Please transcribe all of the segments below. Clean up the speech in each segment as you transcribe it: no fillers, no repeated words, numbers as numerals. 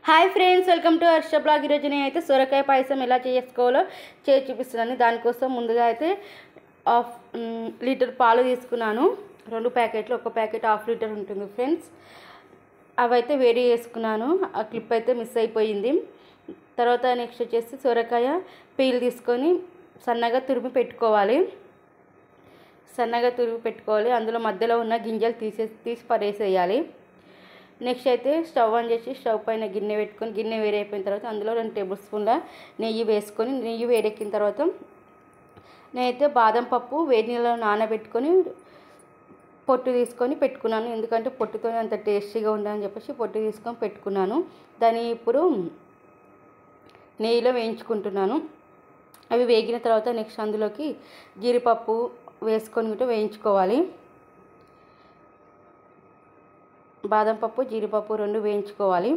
Hi friends, welcome to Harsha blog. ఈరోజు నేనైతే సొరకాయ పాయసం ఎలా చేసుకోవాలో చేసి చూపిస్తున్నాను. దానికోసం ముందుగా అయితే హాఫ్ లీటర్ పాలు తీసుకున్నాను. 2 ప్యాకెట్లు, ఒక ప్యాకెట్ హాఫ్ లీటర్ ఉంటుంది ఫ్రెండ్స్. అవైతే వేడి చేసుకున్నాను. ఆ క్లిప్ అయితే మిస్ అయిపోయింది. తర్వాత నెక్స్ట్ వచ్చేసి సొరకాయ పీల్ తీసుకొని సన్నగా తురిమి పెట్టుకోవాలి. అందులో మధ్యలో ఉన్న గింజలు తీసి పడేసేయాలి. నెక్స్ట్ అయితే స్టవ్ ఆన్ చేసి స్టవ్ పైన గిన్నె పెట్టుకొని గిన్నె వేడైపోయిన తర్వాత అందులో 2 టేబుల్ స్పూన్ల నెయ్యి వేసుకొని నెయ్యి వేడెక్కిన తర్వాత నేనైతే బాదం పప్పు వేడి నీళ్ళలో నానబెట్టుకొని పొట్టు తీసుకొని పెట్టుకున్నాను. ఎందుకంటే పొట్టుతో అంత టేస్టీగా ఉండాలని చెప్పేసి పొట్టు తీసుకొని పెట్టుకున్నాను. దాన్ని ఇప్పుడు నెయ్యిలో వేయించుకుంటున్నాను. అవి వేగిన తర్వాత నెక్స్ట్ అందులోకి జీడిపప్పు వేసుకొని వేయించుకోవాలి. బాదం పప్పు జీడిపప్పు 2 వేయించుకోవాలి.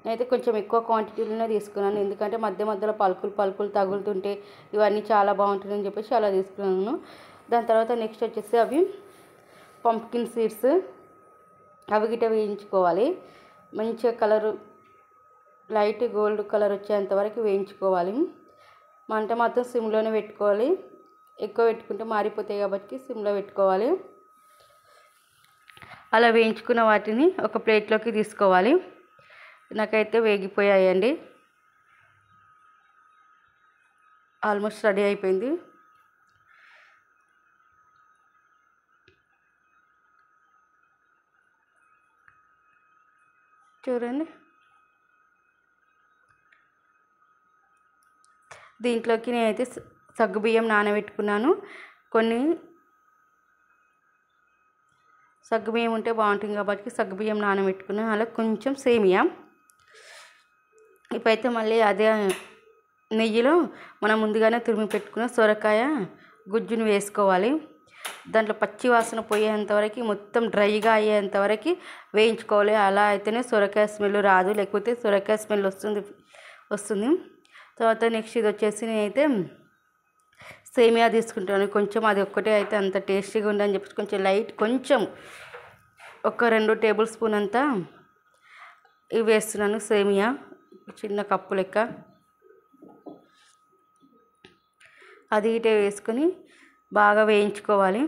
నేనైతే కొంచెం ఎక్కువ క్వాంటిటీలోనే తీసుకున్నాను. ఎందుకంటే మధ్యలో పలుకులు తగులుతుంటే ఇవన్నీ చాలా బాగుంటుందని చెప్పేసి అలా తీసుకున్నాను. దాని తర్వాత నెక్స్ట్ వచ్చేసి అవి పంప్కిన్ సీడ్స్ అవి గిట్ట వేయించుకోవాలి. మంచిగా కలరు లైట్ గోల్డ్ కలర్ వచ్చేంత వరకు వేయించుకోవాలి. మంట మాత్రం సిమ్లోనే పెట్టుకోవాలి. ఎక్కువ పెట్టుకుంటే మారిపోతాయి కాబట్టి సిమ్లో పెట్టుకోవాలి. అలా వేయించుకున్న వాటిని ఒక ప్లేట్లోకి తీసుకోవాలి. నాకైతే వేగిపోయాయండి. ఆల్మోస్ట్ రెడీ అయిపోయింది. చూడండి, దీంట్లోకి నేనైతే సగ్గుబియ్యం నానబెట్టుకున్నాను. కొన్ని సగ్గుబియ్యం ఉంటే బాగుంటుంది కాబట్టి సగ్గుబియ్యం నానబెట్టుకున్నాను. అలా కొంచెం సేమియా. ఇప్పుడైతే మళ్ళీ అదే నెయ్యిలో మనం ముందుగానే తురిమి పెట్టుకున్న సొరకాయ గుజ్జును వేసుకోవాలి. దాంట్లో పచ్చి వాసన పోయేంతవరకు మొత్తం డ్రైగా అయ్యేంతవరకు వేయించుకోవాలి. అలా అయితేనే సొరకాయ స్మెల్ రాదు, లేకపోతే సొరకాయ స్మెల్ వస్తుంది. తర్వాత నెక్స్ట్ ఇది వచ్చేసి నేనైతే సేమియా తీసుకుంటాను. కొంచెం అది ఒక్కటే అయితే అంత టేస్టీగా ఉండని చెప్పేసి కొంచెం లైట్ కొంచెం ఒక 2 టేబుల్ స్పూన్ అంతా ఇవి వేస్తున్నాను. సేమియా చిన్న కప్పు లెక్క అది ఇటే వేసుకొని బాగా వేయించుకోవాలి.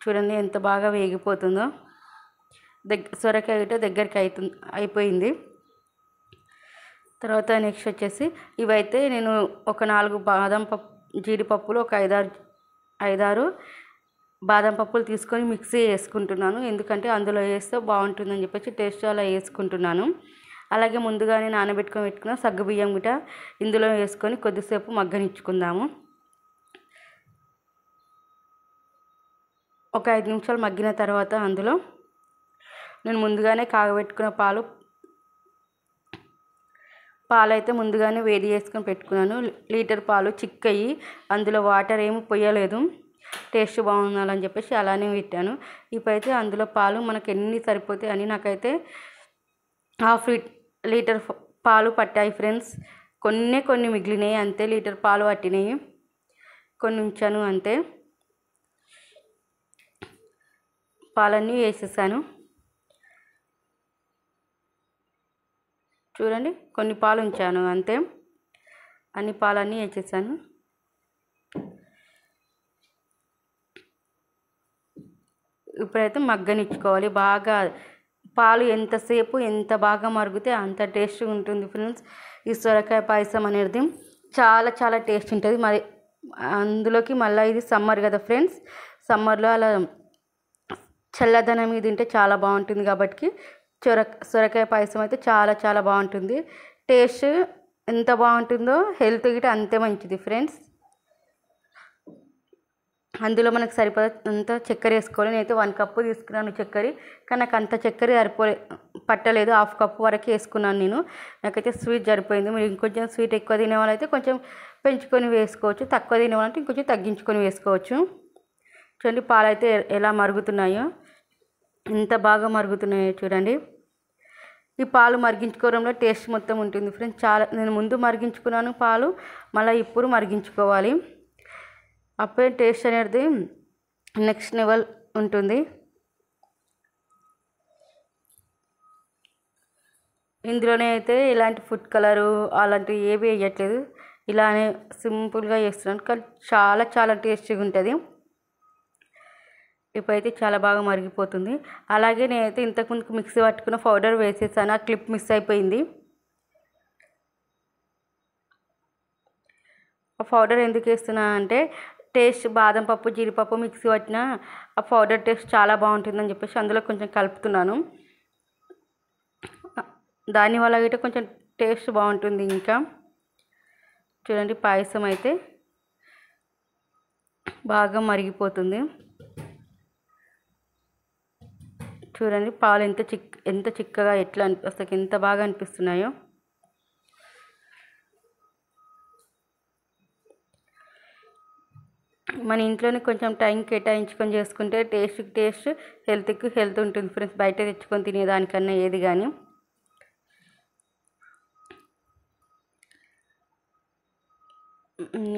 చూడండి ఎంత బాగా వేగిపోతుందో. సొరకాయ గిట్ట దగ్గరికి అయిపోయింది. తర్వాత నెక్స్ట్ వచ్చేసి ఇవైతే నేను ఒక 4 బాదం పప్పు జీడిపప్పులు ఒక 5-6 బాదం పప్పులు తీసుకొని మిక్సీ వేసుకుంటున్నాను. ఎందుకంటే అందులో వేస్తే బాగుంటుందని చెప్పేసి టేస్ట్ అలా వేసుకుంటున్నాను. అలాగే ముందుగానే పెట్టుకున్న సగ్గుబియ్యం గిట ఇందులో వేసుకొని కొద్దిసేపు మగ్గనిచ్చుకుందాము. ఒక 5 నిమిషాలు మగ్గిన తర్వాత అందులో నేను ముందుగానే కాగబెట్టుకున్న పాలైతే ముందుగానే వేడి చేసుకొని పెట్టుకున్నాను. లీటర్ పాలు చిక్కయి, అందులో వాటర్ ఏమి పోయలేదు. టేస్ట్ బాగుండాలని చెప్పేసి అలానే పెట్టాను. ఇప్పుడైతే అందులో పాలు మనకు ఎన్ని సరిపోతాయి అని నాకైతే హాఫ్ లీటర్ పాలు పట్టాయి ఫ్రెండ్స్. కొన్ని మిగిలినాయి అంతే. లీటర్ పాలు పట్టినాయి, కొన్ని ఉంచాను అంతే. పాలన్నీ వేసేసాను. చూడండి, కొన్ని పాలు ఉంచాను అంతే. అన్ని పాలన్నీ వేసేసాను. ఇప్పుడైతే మగ్గనిచ్చుకోవాలి బాగా. పాలు ఎంత బాగా మరుగుతే అంత టేస్ట్గా ఉంటుంది ఫ్రెండ్స్. ఈ సొరకాయ పాయసం అనేది చాలా టేస్ట్ ఉంటుంది. మరి అందులోకి మళ్ళీ ఇది సమ్మర్ కదా ఫ్రెండ్స్. సమ్మర్లో అలా చల్లదనం మీద తింటే చాలా బాగుంటుంది కాబట్టి సొరకాయ పాయసం అయితే చాలా బాగుంటుంది. టేస్ట్ ఎంత బాగుంటుందో హెల్త్ గిట్ట అంతే మంచిది ఫ్రెండ్స్. అందులో మనకు సరిపడంత చక్కెర వేసుకోవాలి. నేనైతే 1 కప్పు తీసుకున్నాను చక్కెర. కానీ నాకు అంత చక్కెర పట్టలేదు. హాఫ్ కప్పు వరకు వేసుకున్నాను నేను. నాకైతే స్వీట్ సరిపోయింది. మీరు ఇంకొంచెం స్వీట్ ఎక్కువ తినే వాళ్ళైతే కొంచెం పెంచుకొని వేసుకోవచ్చు. తక్కువ తినే వాళ్ళంటే ఇంకొంచెం తగ్గించుకొని వేసుకోవచ్చు. చూడండి పాలు అయితే ఎలా మరుగుతున్నాయో, ఎంత బాగా మరుగుతున్నాయో చూడండి. ఈ పాలు మరిగించుకోవడంలో టేస్ట్ మొత్తం ఉంటుంది ఫ్రెండ్స్. నేను ముందు మరిగించుకున్నాను పాలు, మళ్ళీ ఇప్పుడు మరిగించుకోవాలి. అప్పుడే టేస్ట్ అనేది నెక్స్ట్ ఉంటుంది. ఇందులోనే అయితే ఇలాంటి ఫుడ్ కలరు అలాంటివి ఏవి వేయట్లేదు, ఇలానే సింపుల్గా చేస్తున్నాను, కానీ చాలా చాలా టేస్టీగా ఉంటుంది. ఇప్పుడైతే చాలా బాగా మరిగిపోతుంది. అలాగే నేనైతే ఇంతకుముందుకు మిక్సీ పట్టుకున్న పౌడర్ వేసేసాను, ఆ క్లిప్ మిస్ అయిపోయింది. ఆ పౌడర్ ఎందుకు వేస్తున్నా అంటే టేస్ట్ బాదం పప్పు జీడిపప్పు మిక్సీ పట్టిన ఆ పౌడర్ టేస్ట్ చాలా బాగుంటుందని చెప్పేసి అందులో కొంచెం కలుపుతున్నాను. దానివల్ల అయితే కొంచెం టేస్ట్ బాగుంటుంది. ఇంకా చూడండి, పాయసం అయితే బాగా మరిగిపోతుంది. చూడండి పాలు ఎంత చిక్కగా ఎట్లా అసలు ఎంత బాగా అనిపిస్తున్నాయో. మన ఇంట్లోనే కొంచెం టైం కేటాయించుకొని చేసుకుంటే టేస్ట్, హెల్త్కి హెల్త్ ఉంటుంది ఫ్రెండ్స్, బయట తెచ్చుకొని తినేదానికన్నా ఏది కానీ.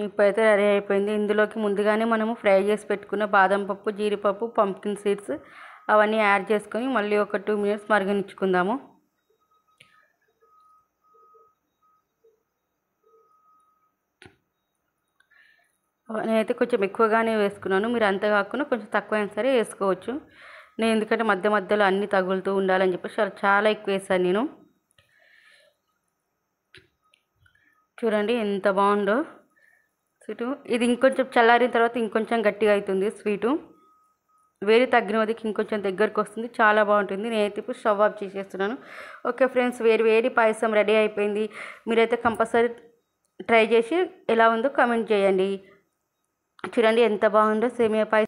ఇప్పుడైతే రెడీ అయిపోయింది. ఇందులోకి ముందుగానే మనము ఫ్రై చేసి పెట్టుకున్న బాదం పప్పు జీడిపప్పు పంప్కిన్ సీడ్స్ అవన్నీ యాడ్ చేసుకొని మళ్ళీ ఒక 2 మినిట్స్ మరగనిచ్చుకుందాము. నేనైతే కొంచెం ఎక్కువగానే వేసుకున్నాను, మీరు అంత కాకుండా కొంచెం తక్కువైనా సరే వేసుకోవచ్చు. నేను ఎందుకంటే మధ్య మధ్యలో అన్నీ తగులుతూ ఉండాలని చెప్పేసి చాలా ఎక్కువ వేసాను నేను. చూడండి ఎంత బాగుందో స్వీటు. ఇది ఇంకొంచెం చల్లారిన తర్వాత ఇంకొంచెం గట్టిగా అవుతుంది స్వీటు, వేడి తగ్గిన వదికి ఇంకొంచెం దగ్గరకు వస్తుంది, చాలా బాగుంటుంది. నేనైతే ఇప్పుడు స్టవ్ ఆఫ్ చేసేస్తున్నాను. ఓకే ఫ్రెండ్స్, వేడి పాయసం రెడీ అయిపోయింది. మీరైతే కంపల్సరీ ట్రై చేసి ఎలా ఉందో కామెంట్ చేయండి. చూడండి ఎంత బాగుందో సేమియా పాయసం.